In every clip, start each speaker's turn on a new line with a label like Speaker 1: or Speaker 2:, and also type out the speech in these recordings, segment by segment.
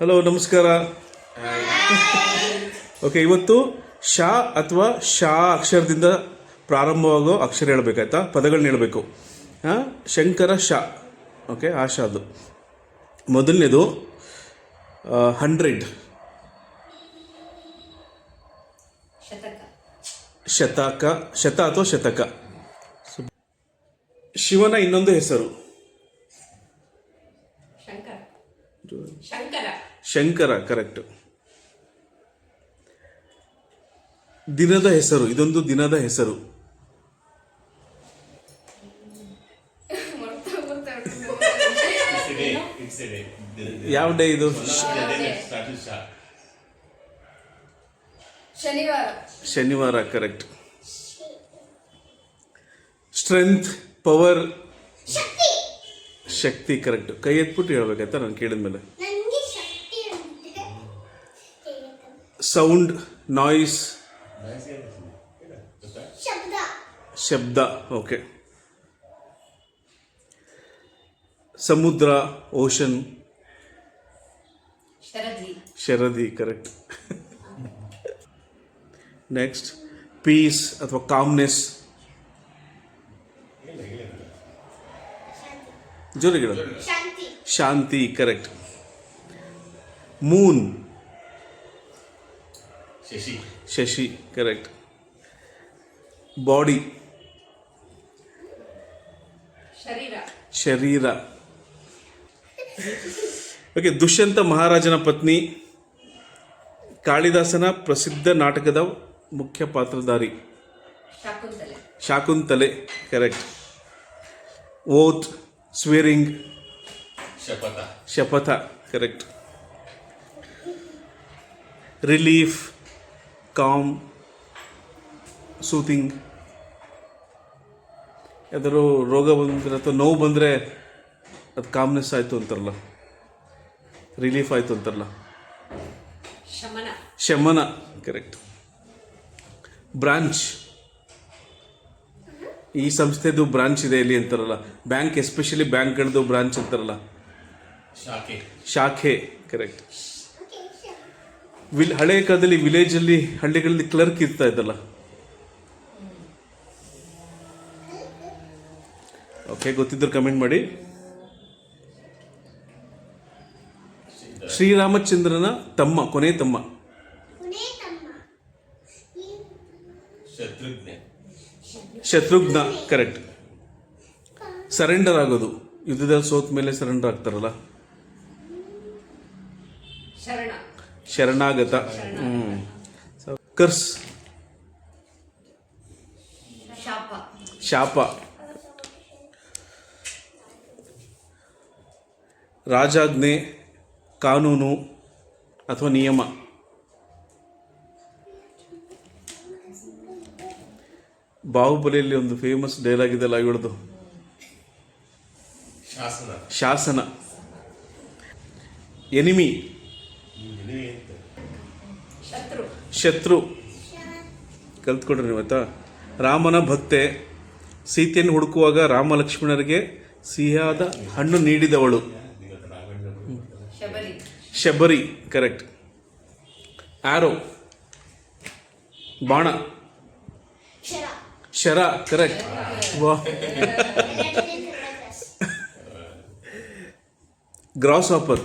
Speaker 1: Hello, ನಮಸ್ಕಾರ. Okay, ಇವತ್ತು ಶಾ ಅಥವಾ ಶಾ ಅಕ್ಷರದಿಂದ ಪ್ರಾರಂಭವಾಗೋ ಅಕ್ಷರ ಹೇಳಬೇಕಾಯ್ತಾ, ಪದಗಳನ್ನ ಹೇಳಬೇಕು. ಶಂಕರ ಶಾ. ಓಕೆ, ಆ ಶಾದು ಮೊದಲನೇದು 100. ಶತಕ, ಶತ ಅಥವಾ ಶತಕ. ಶಿವನ ಇನ್ನೊಂದು ಹೆಸರು ಶಂಕರ, ಕರೆಕ್ಟ್. ದಿನದ ಹೆಸರು, ಇದೊಂದು ದಿನದ ಹೆಸರು. ಯಾವ ಡೇ ಇದು? ಶನಿವಾರ, ಕರೆಕ್ಟ್. ಸ್ಟ್ರೆಂತ್, ಪವರ್, ಶಕ್ತಿ, ಕರೆಕ್ಟ್. ಕೈ ಎತ್ಬಿಟ್ಟು ಹೇಳ್ಬೇಕಾಯ್ತಾ ನಾನು ಕೇಳಿದ್ಮೇಲೆ. ಸೌಂಡ್, ನಾಯ್ಸ್, ಶಬ್ದ, ಓಕೆ. ಸಮುದ್ರ, ಓಷನ್, ಶರದಿ, ಕರೆಕ್ಟ್. ನೆಕ್ಸ್ಟ್, ಪೀಸ್ ಅಥವಾ ಕಾಮ್ನೆಸ್. ಜೋರಿಗೆ ಹೇಳೋದು. ಶಾಂತಿ, ಕರೆಕ್ಟ್. ಮೂನ್, ಶಶಿ, ಕರೆಕ್ಟ್. ಬಾಡಿ, ಶರೀರ. ಓಕೆ, ದುಷ್ಯಂತ ಮಹಾರಾಜನ ಪತ್ನಿ, ಕಾಳಿದಾಸನ ಪ್ರಸಿದ್ಧ ನಾಟಕದ ಮುಖ್ಯ ಪಾತ್ರಧಾರಿ. ಶಾಕುಂತಲೆ, ಕರೆಕ್ಟ್. ಓತ್, ಸ್ವೇರಿಂಗ್, ಶಪಥ, ಕರೆಕ್ಟ್. Relief, calm, soothing. ಯಾವ್ದಾದ್ರು ರೋಗ ಬಂದರೆ ಅಥವಾ ನೋವು ಬಂದರೆ ಅದು ಕಾಮ್ನೆಸ್ ಆಯಿತು ಅಂತಾರಲ್ಲ, ರಿಲೀಫ್ ಆಯಿತು ಅಂತಾರಲ್ಲ, ಶಮನ, ಕರೆಕ್ಟ್. ಬ್ರಾಂಚ್, ಈ ಸಂಸ್ಥೆದು ಬ್ರಾಂಚ್ ಇದೆ ಇಲ್ಲಿ ಅಂತಾರಲ್ಲ. ಬ್ಯಾಂಕ್, ಎಸ್ಪೆಷಲಿ ಬ್ಯಾಂಕ್ಗಳದ್ದು ಬ್ರಾಂಚ್ ಅಂತಾರಲ್ಲ, ಶಾಖೆ, ಕರೆಕ್ಟ್. ಹಳೆ ಕಾಲದಲ್ಲಿ ವಿಲೇಜಲ್ಲಿ, ಹಳ್ಳಿಗಳಲ್ಲಿ ಕ್ಲರ್ಕ್ ಇರ್ತಾ ಇದ್ದಲ್ಲ. ಓಕೆ, ಗೊತ್ತಿದ್ರು ಕಮೆಂಟ್ ಮಾಡಿ. ಶ್ರೀರಾಮಚಂದ್ರನ ತಮ್ಮ, ಕೊನೆ ತಮ್ಮ. ಶತ್ರುಘ್ನ, ಕರೆಕ್ಟ್. ಸರೆಂಡರ್ ಆಗೋದು, ಯುದ್ಧದಲ್ಲಿ ಸೋತ ಮೇಲೆ ಸರೆಂಡರ್ ಆಗ್ತಾರಲ್ಲ, ಶರಣಾಗತ. ಕರ್ಸ್, ಶಾಪ. ರಾಜಾಜ್ಞೆ, ಕಾನೂನು ಅಥವಾ ನಿಯಮ. ಬಾಹುಬಲಿಯಲ್ಲಿ ಒಂದು ಫೇಮಸ್ ಡೈಲಾಗ್ ಇದೆಲ್ಲ ಇವಳದು, ಶಾಸನ. ಎನಿಮಿ, ಶತ್ರು. ಕಲ್ತ್ಕೊಡ್ರಿ ನೀವು ಆಯ್ತಾ. ರಾಮನ ಭಕ್ತೆ, ಸೀತೆಯನ್ನು ಹುಡುಕುವಾಗ ರಾಮ ಲಕ್ಷ್ಮಣರಿಗೆ ಸಿಹಿಯಾದ ಹಣ್ಣು ನೀಡಿದವಳು. ಶಬರಿ, ಕರೆಕ್ಟ್. ಆರೋ, ಬಾಣ. ಶರ, ಕರೆಕ್ಟ್. ವಾ. ಗ್ರಾಸ್ ಹಾಪರ್,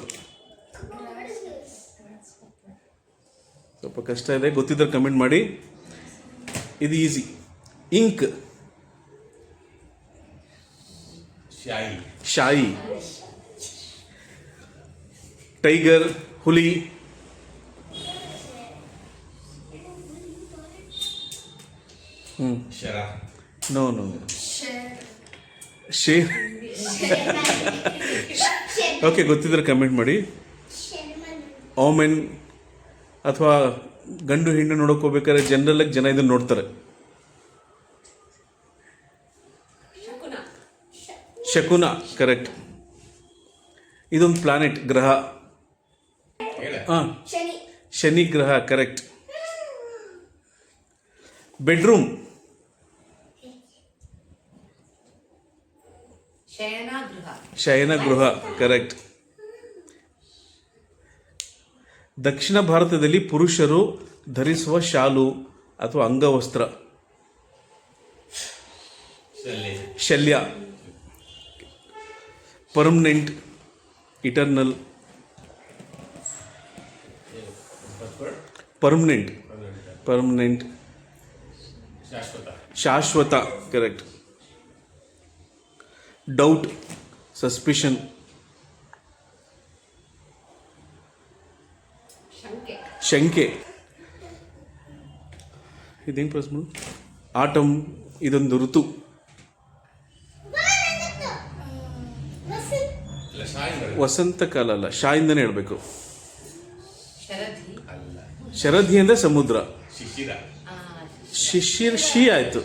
Speaker 1: ಸ್ವಲ್ಪ ಕಷ್ಟ ಇದೆ, ಗೊತ್ತಿದ್ರೆ ಕಮೆಂಟ್ ಮಾಡಿ. ಇದು ಈಸಿ. ಇಂಕ್, ಶಾಯಿ. ಟೈಗರ್, ಹುಲಿ. ನೋ, ಶೇರ್. ಓಕೆ, ಗೊತ್ತಿದ್ರೆ ಕಮೆಂಟ್ ಮಾಡಿ. ಓಮೆನ್ ಅಥವಾ ಗಂಡು ಹೆಣ್ಣು ನೋಡೋಕೆ ಹೋಗ್ಬೇಕಾದ್ರೆ ಜನರಲ್ ಆಗಿ ಜನ ಇದನ್ನು ನೋಡ್ತಾರೆ. ಶಕುನ, ಕರೆಕ್ಟ್. ಇದೊಂದು ಪ್ಲಾನೆಟ್, ಗ್ರಹ. ಶನಿ ಗ್ರಹ, ಕರೆಕ್ಟ್. Bedroom, ಶಯನಗೃಹ, correct. ದಕ್ಷಿಣ ಭಾರತದಲ್ಲಿ ಪುರುಷರು ಧರಿಸುವ ಶಾಲು ಅಥವಾ ಅಂಗವಸ್ತ್ರ. ಶಲ್ಯ. Permanent, eternal. ಪರ್ಮನೆಂಟ್ ಶಾಶ್ವತ. ಕರೆಕ್ಟ್. Doubt, suspicion. ಶಂಕೆ. ಇದೇನು ಪ್ರಶ್ನೆ? ಆಟಮ್, ಇದೊಂದು ಋತು. ವಸಂತ ಕಾಲ ಅಲ್ಲ, ಶಾಯಿಂದನೇ ಹೇಳ್ಬೇಕು. ಶರಧಿ ಅಂದ್ರೆ ಸಮುದ್ರ. ಶಿಶಿರ್ ಶಿ ಆಯ್ತು.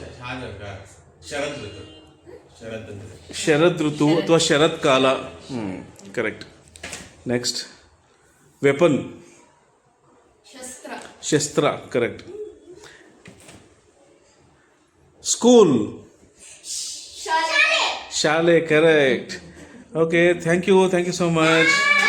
Speaker 1: ಶರದ್ ಋತು ಅಥವಾ ಶರತ್ ಕಾಲ. ಕರೆಕ್ಟ್. ನೆಕ್ಸ್ಟ್, ವೆಪನ್, ಶಸ್ತ್ರ. ಕರೆಕ್ಟ್. ಸ್ಕೂಲ್, ಶಾಲೆ. Correct. Okay, thank you so much.